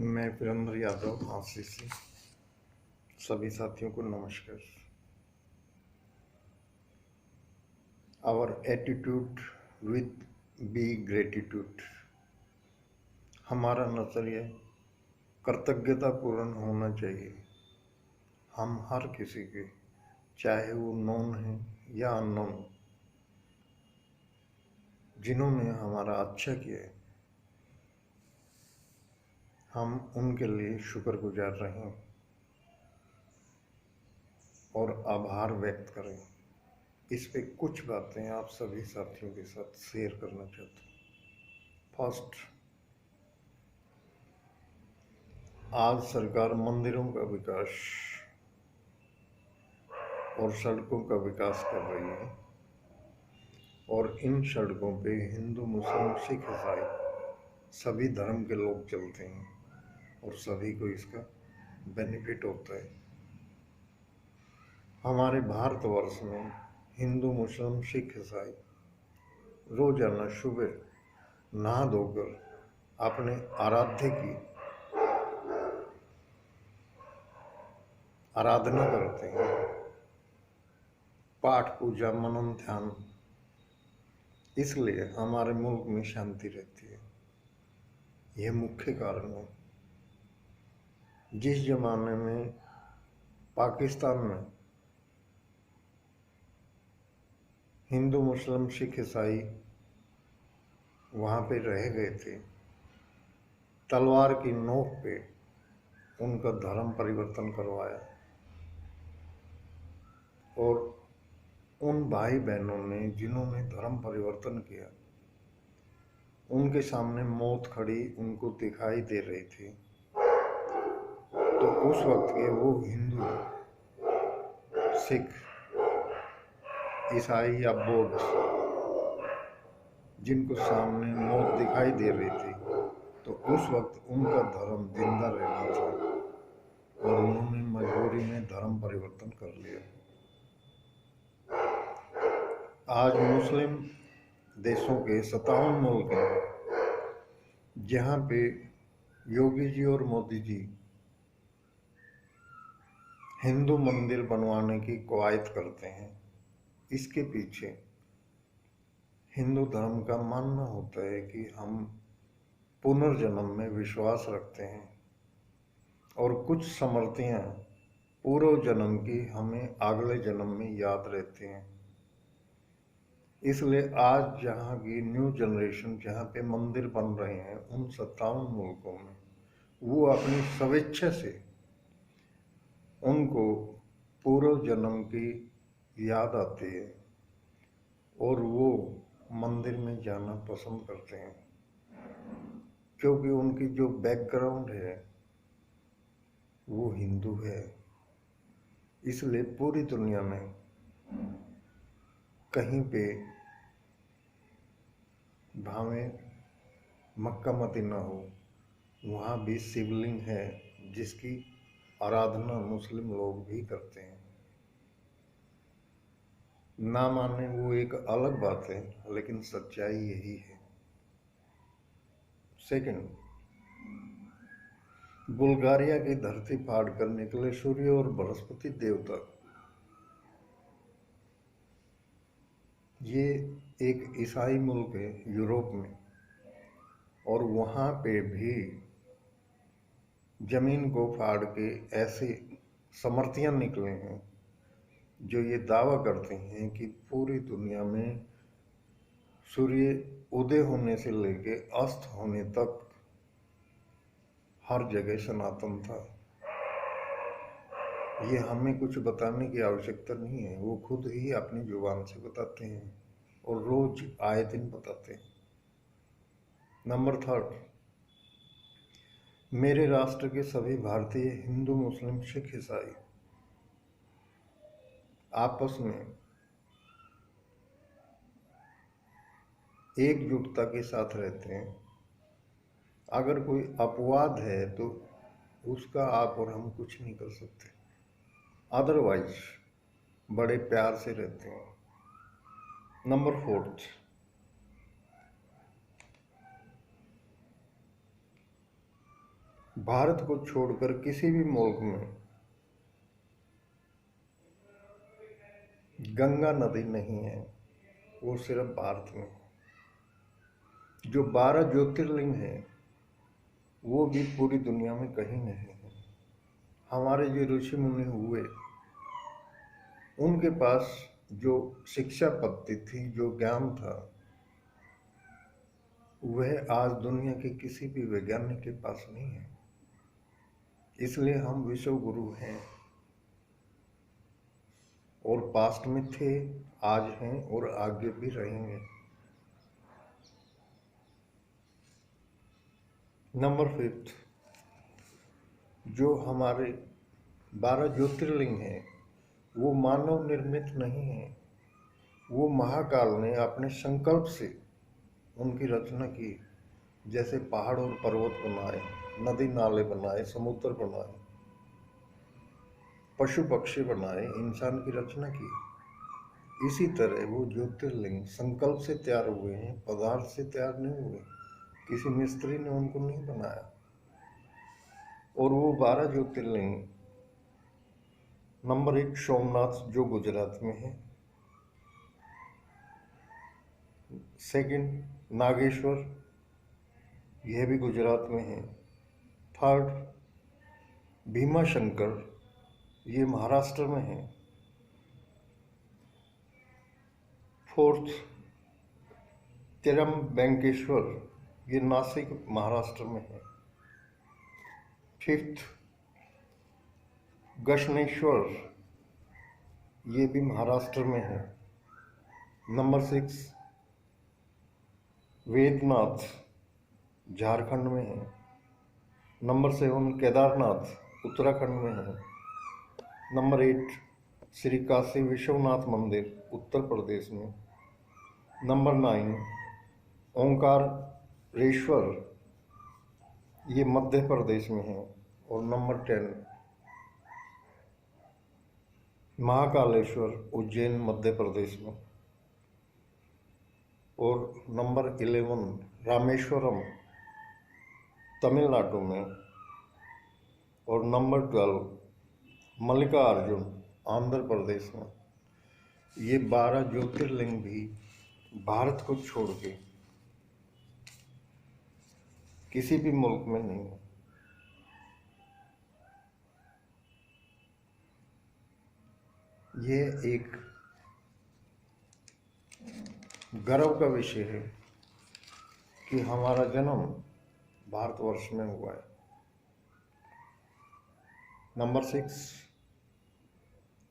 मैं वीरेंद्र यादव आरसीसी। सभी साथियों को नमस्कार। Our attitude with be gratitude. हमारा नजरिया कृतज्ञतापूर्ण होना चाहिए। हम हर किसी के, चाहे वो नोन है या अननोन, जिन्होंने हमारा अच्छा किया है, हम उनके लिए शुक्रगुजार रहें और आभार व्यक्त करें। इस पे कुछ बातें आप सभी साथियों के साथ शेयर करना चाहता हूँ। फर्स्ट, आज सरकार मंदिरों का विकास और सड़कों का विकास कर रही है और इन सड़कों पे हिंदू, मुस्लिम, सिख, ईसाई सभी धर्म के लोग चलते हैं और सभी को इसका बेनिफिट होता है। हमारे भारतवर्ष में हिंदू, मुस्लिम, सिख, ईसाई रोजाना सुबह नहा धोकर अपने आराध्य की आराधना करते हैं। पाठ, पूजा, मनन, ध्यान, इसलिए हमारे मुल्क में शांति रहती है। यह मुख्य कारण है। जिस जमाने में पाकिस्तान में हिंदू, मुस्लिम, सिख, ईसाई वहाँ पे रह गए थे, तलवार की नोक पे उनका धर्म परिवर्तन करवाया और उन भाई बहनों ने जिन्होंने धर्म परिवर्तन किया, उनके सामने मौत खड़ी उनको दिखाई दे रही थी। तो उस वक्त के वो हिंदू, सिख, ईसाई या बौद्ध जिनको सामने मौत दिखाई दे रही थी, तो उस वक्त उनका धर्म जिंदा रहना था और उन्होंने मजबूरी में धर्म परिवर्तन कर लिया। आज मुस्लिम देशों के 57 मुल्क हैं जहाँ पे योगी जी और मोदी जी हिंदू मंदिर बनवाने की कवायद करते हैं। इसके पीछे हिंदू धर्म का मानना होता है कि हम पुनर्जन्म में विश्वास रखते हैं और कुछ स्मृतियाँ पूर्व जन्म की हमें अगले जन्म में याद रहती हैं। इसलिए आज जहाँ की न्यू जनरेशन जहाँ पे मंदिर बन रहे हैं उन 57 मुल्कों में, वो अपनी स्वेच्छा से उनको पूर्व जन्म की याद आती है और वो मंदिर में जाना पसंद करते हैं, क्योंकि उनकी जो बैकग्राउंड है वो हिंदू है। इसलिए पूरी दुनिया में कहीं पे भावें मक्का मदीना हो, वहाँ भी शिवलिंग है जिसकी आराधना मुस्लिम लोग भी करते हैं। ना माने वो एक अलग बात है, लेकिन सच्चाई यही है। सेकंड, बुल्गारिया की धरती फाड़ कर निकले सूर्य और बृहस्पति देवता, ये एक ईसाई मुल्क है यूरोप में, और वहाँ पे भी जमीन को फाड़ के ऐसे समर्थियां निकले हैं जो ये दावा करते हैं कि पूरी दुनिया में सूर्य उदय होने से लेके अस्त होने तक हर जगह सनातन था। ये हमें कुछ बताने की आवश्यकता नहीं है, वो खुद ही अपनी जुबान से बताते हैं और रोज आए दिन बताते हैं। नंबर थर्ड, मेरे राष्ट्र के सभी भारतीय हिंदू, मुस्लिम, सिख, ईसाई आपस में एकजुटता के साथ रहते हैं। अगर कोई अपवाद है तो उसका आप और हम कुछ नहीं कर सकते, अदरवाइज बड़े प्यार से रहते हैं। नंबर फोर्थ, भारत को छोड़कर किसी भी मुल्क में गंगा नदी नहीं है, वो सिर्फ भारत में है। जो 12 ज्योतिर्लिंग हैं वो भी पूरी दुनिया में कहीं नहीं है। हमारे जो ऋषि मुनि हुए उनके पास जो शिक्षा पद्धति थी, जो ज्ञान था, वह आज दुनिया के किसी भी वैज्ञानिक के पास नहीं है। इसलिए हम विश्व गुरु हैं, और पास्ट में थे, आज हैं और आगे भी रहेंगे। नंबर 5, जो हमारे 12 ज्योतिर्लिंग हैं वो मानव निर्मित नहीं है। वो महाकाल ने अपने संकल्प से उनकी रचना की। जैसे पहाड़ और पर्वत बनाए, नदी नाले बनाए, समुद्र बनाए, पशु पक्षी बनाए, इंसान की रचना की। इसी तरह वो ज्योतिर्लिंग संकल्प से तैयार हुए हैं, पदार्थ से तैयार नहीं हुए। किसी मिस्त्री ने उनको नहीं बनाया। और वो 12 ज्योतिर्लिंग, नंबर 1 सोमनाथ जो गुजरात में है, सेकंड नागेश्वर, यह भी गुजरात में है, थर्ड भीमा शंकर, ये महाराष्ट्र में है, फोर्थ त्र्यंबकेश्वर, ये नासिक महाराष्ट्र में है, फिफ्थ गशनेश्वर, ये भी महाराष्ट्र में है, नंबर 6 वेदनाथ, झारखंड में है, नंबर 7 केदारनाथ, उत्तराखंड में है, नंबर 8 श्री काशी विश्वनाथ मंदिर, उत्तर प्रदेश में, नंबर 9 ओंकारेश्वर, ये मध्य प्रदेश में है, और नंबर 10 महाकालेश्वर, उज्जैन, मध्य प्रदेश में, और नंबर 11 रामेश्वरम, तमिलनाडु में, और नंबर 12 मल्लिकार्जुन, आंध्र प्रदेश में। ये 12 ज्योतिर्लिंग भी भारत को छोड़ के किसी भी मुल्क में नहीं है। ये एक गर्व का विषय है कि हमारा जन्म भारतवर्ष में हुआ है। नंबर 6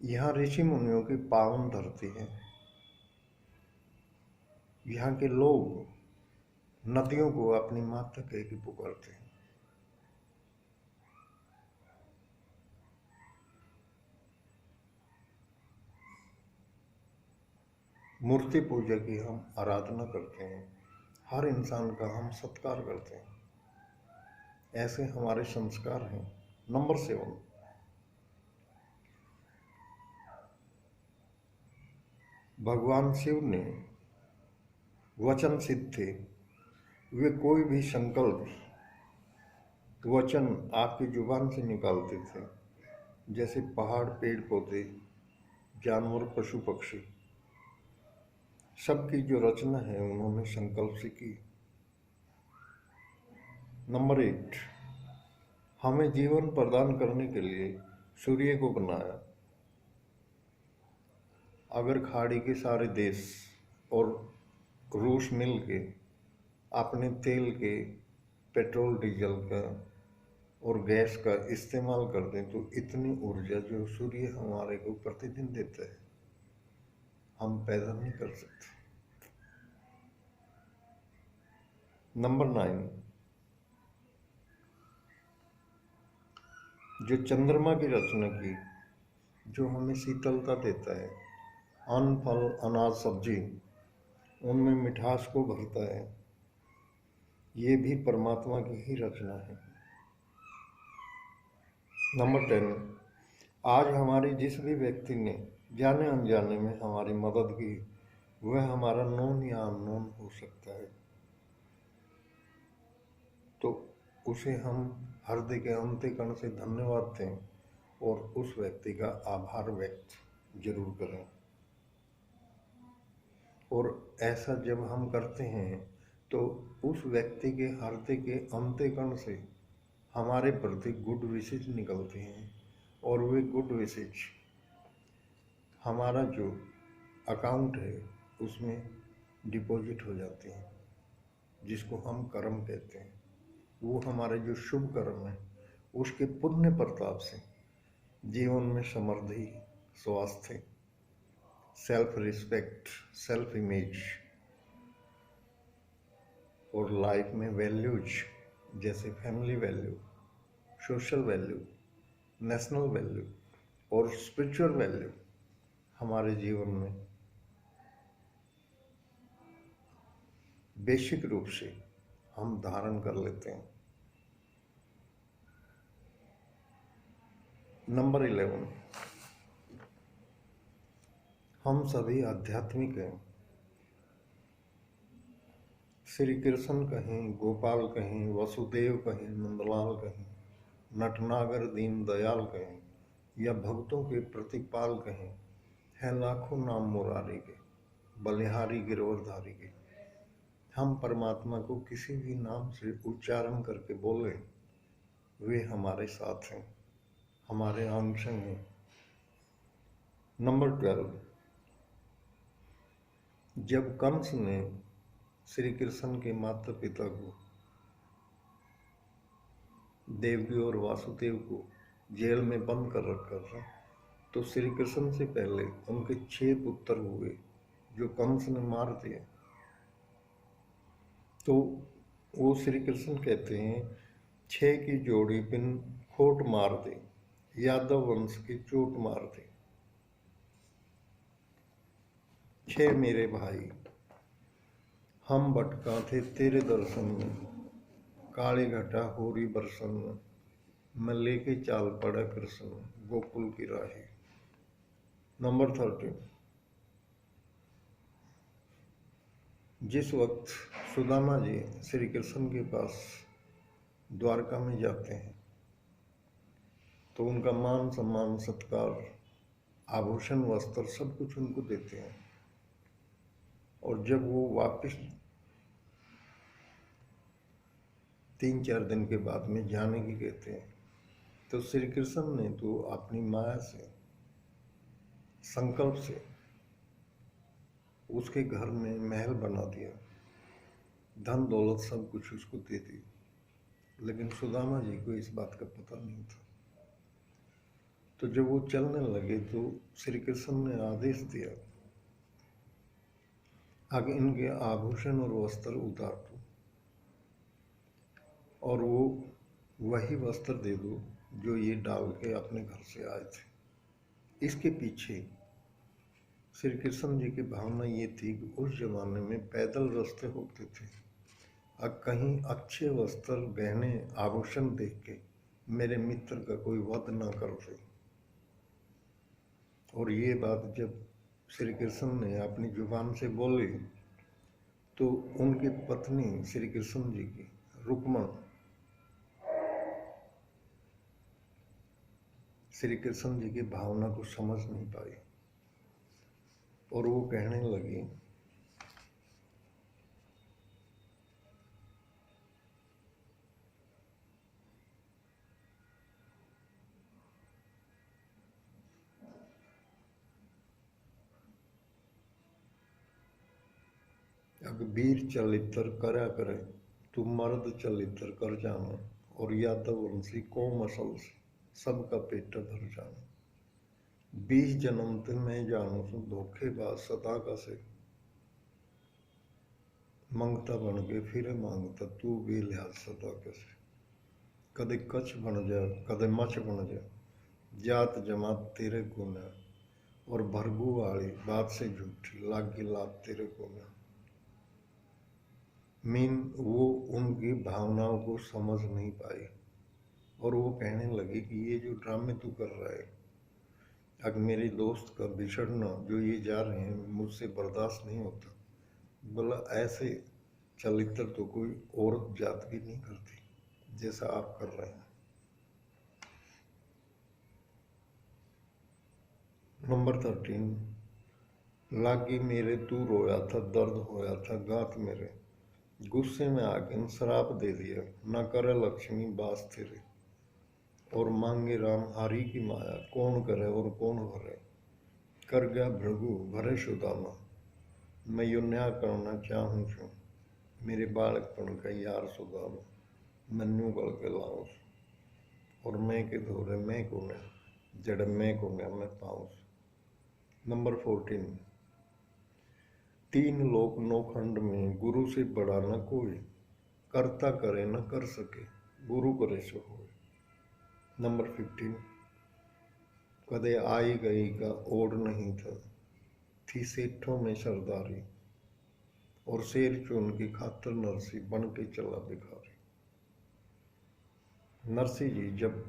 यहाँ ऋषि मुनियों की पावन धरती है। यहाँ के लोग नदियों को अपनी माता कह के पुकारते हैं। मूर्ति पूजा की हम आराधना करते हैं। हर इंसान का हम सत्कार करते हैं। ऐसे हमारे संस्कार हैं। नंबर 7 भगवान शिव ने वचन सिद्ध थे। वे कोई भी संकल्प वचन आपकी जुबान से निकालते थे। जैसे पहाड़, पेड़ पौधे, जानवर, पशु पक्षी, सबकी जो रचना है उन्होंने संकल्प से की। नंबर 8 हमें जीवन प्रदान करने के लिए सूर्य को बनाया। अगर खाड़ी के सारे देश और रूस मिल के अपने तेल के, पेट्रोल डीजल का और गैस का इस्तेमाल कर दें तो इतनी ऊर्जा जो सूर्य हमारे को प्रतिदिन देता है हम पैदा नहीं कर सकते। नंबर 9 जो चंद्रमा की रचना की, जो हमें शीतलता देता है, अन्न, फल, अनाज, सब्जी, उनमें मिठास को भरता है, ये भी परमात्मा की ही रचना है। नंबर 10 आज हमारी जिस भी व्यक्ति ने जाने अनजाने में हमारी मदद की, वह हमारा नोन या अननोन हो सकता है, तो उसे हम हृदय के अंतःकरण से धन्यवाद दें और उस व्यक्ति का आभार व्यक्त जरूर करें। और ऐसा जब हम करते हैं तो उस व्यक्ति के हृदय के अंतःकरण से हमारे प्रति गुड विशेष निकलते हैं और वे गुड विशेष हमारा जो अकाउंट है उसमें डिपॉजिट हो जाते हैं, जिसको हम कर्म कहते हैं। वो हमारे जो शुभ कर्म है उसके पुण्य प्रताप से जीवन में समृद्धि, स्वास्थ्य, सेल्फ रिस्पेक्ट, सेल्फ इमेज और लाइफ में वैल्यूज जैसे family value, social value, national value और स्पिरिचुअल वैल्यू हमारे जीवन में बेसिक रूप से हम धारण कर लेते हैं। नंबर 11, हम सभी आध्यात्मिक हैं। श्री कृष्ण कहें, गोपाल कहें, वसुदेव कहें, नंदलाल कहें, नटनागर दीन दयाल कहें या भक्तों के प्रतिपाल कहें, है लाखों नाम मुरारी के, बलिहारी गिरवरधारी के। हम परमात्मा को किसी भी नाम से उच्चारण करके बोले, वे हमारे साथ हैं, हमारे अंग संग हैं। नंबर 12, जब कंस ने श्री कृष्ण के माता पिता को, देवकी और वासुदेव को जेल में बंद कर रखा था, तो श्री कृष्ण से पहले उनके 6 पुत्र हुए जो कंस ने मार दिए। तो वो श्री कृष्ण कहते हैं, 6 की जोड़ी बिन खोट मार दे, यादव वंश की चोट मार दे। 6 मेरे भाई, हम भटका थे तेरे दर्शन में, काली घटा होरी बरसन में, मैं लेके चाल पड़ा कृष्ण गोकुल की राही। नंबर 13, जिस वक्त सुदामा जी श्री कृष्ण के पास द्वारका में जाते हैं तो उनका मान सम्मान सत्कार, आभूषण, वस्त्र सब कुछ उनको देते हैं। और जब वो वापस 3-4 दिन के बाद में जाने की कहते हैं तो श्री कृष्ण ने तो अपनी माया से, संकल्प से उसके घर में महल बना दिया, धन दौलत सब कुछ उसको दे दी। लेकिन सुदामा जी को इस बात का पता नहीं था। तो जब वो चलने लगे तो श्री कृष्ण ने आदेश दिया, आगे इनके आभूषण और वस्त्र उतार दो और वो वही वस्त्र दे दो जो ये डाल के अपने घर से आए थे। इसके पीछे श्री कृष्ण जी की भावना ये थी कि उस जमाने में पैदल रास्ते होते थे, अब कहीं अच्छे वस्त्र, गहने, आभूषण देख के मेरे मित्र का कोई वध ना कर दे। और ये बात जब श्री कृष्ण ने अपनी जुबान से बोली तो उनकी पत्नी श्री कृष्ण जी की रुक्मण श्री कृष्ण जी की भावना को समझ नहीं पाई और वो कहने लगी, अब वीर चलित्र करा करे, तू मर्द चलित्र कर जाना, और यादव वंशी कौम असल से सबका पेट भर जाना। 20 जन्म ते मैं जानू सू धोखेबाज सदा का से, मंगता बन के फिर मांगता तू भी लिहाज सदा कैसे। कदे कछ बन जा, कदे मच बन जा, जात जमात तेरे गुना, और भरगू वाली बात से झूठी लागी लात तेरे गुना। वो उनकी भावनाओं को समझ नहीं पाई और वो कहने लगी कि ये जो ड्रामे तू कर रहा है, अगर मेरे दोस्त का बिछड़ना जो ये जा रहे हैं मुझसे बर्दाश्त नहीं होता। बोला, ऐसे चरित्र तो कोई और जात भी नहीं करती जैसा आप कर रहे हैं। नंबर 13, लागी मेरे तू रोया था, दर्द होया था गात मेरे, गुस्से में आके श्राप दे दिया, न करे लक्ष्मी बास तेरे, और मांगे राम हारी की माया, कौन करे और कौन भरे, कर गया भृगु भरे सुदामा, मैं यो न्याय करना चाहूँ छू, मेरे बालकपन का यार सुदामा, मन्नू गल के लाऊं, और मैं के धोरे मैं को न जड़ मैं को न मैं पाऊँ। नंबर 14, तीन लोक नौखंड में गुरु से बड़ा न कोई, करता करे न कर सके, गुरु करे सो होए। नंबर 15, कदे आई गई का ओढ़ नहीं था, थी सेठों में सरदारी, और शेर चुन की खातर नरसी बन के चला भिखारी। नरसिंह जी जब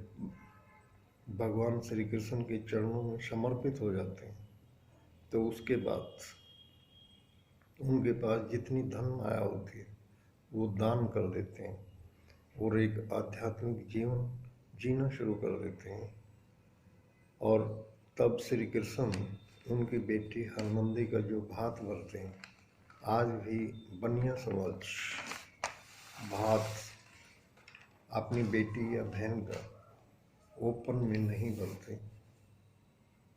भगवान श्री कृष्ण के चरणों में समर्पित हो जाते हैं तो उसके बाद उनके पास जितनी धन माया होती है वो दान कर देते हैं और एक आध्यात्मिक जीवन जीना शुरू कर देते हैं। और तब श्री कृष्ण उनकी बेटी हरमंदी का जो भात भरते हैं, आज भी बनिया समाज भात अपनी बेटी या बहन का ओपन में नहीं भरते,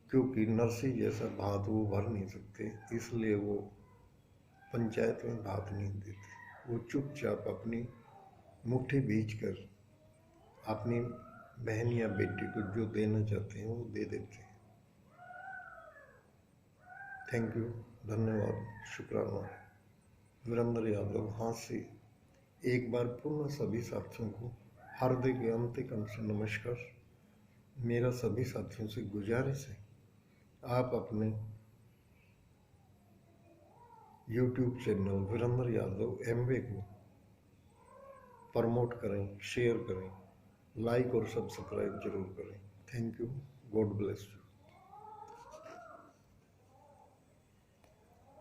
क्योंकि नरसिंह जैसा भात वो भर नहीं सकते, इसलिए वो पंचायत में भात नहीं देते। वो चुपचाप अपनी मुट्ठी भींच कर अपनी बहन या बेटी को जो देना चाहते हैं वो दे देते हैं। थैंक यू, धन्यवाद, शुक्राना। वीरेंद्र यादव, हाँसी। एक बार पुनः सभी साथियों को हार्दिक अंतिकरण से नमस्कार। मेरा सभी साथियों से गुजारिश है, आप अपने YouTube channel Virendra Yadav MBA को प्रमोट करें, शेयर करें, लाइक और सब्सक्राइब जरूर करें। Thank you, God bless you.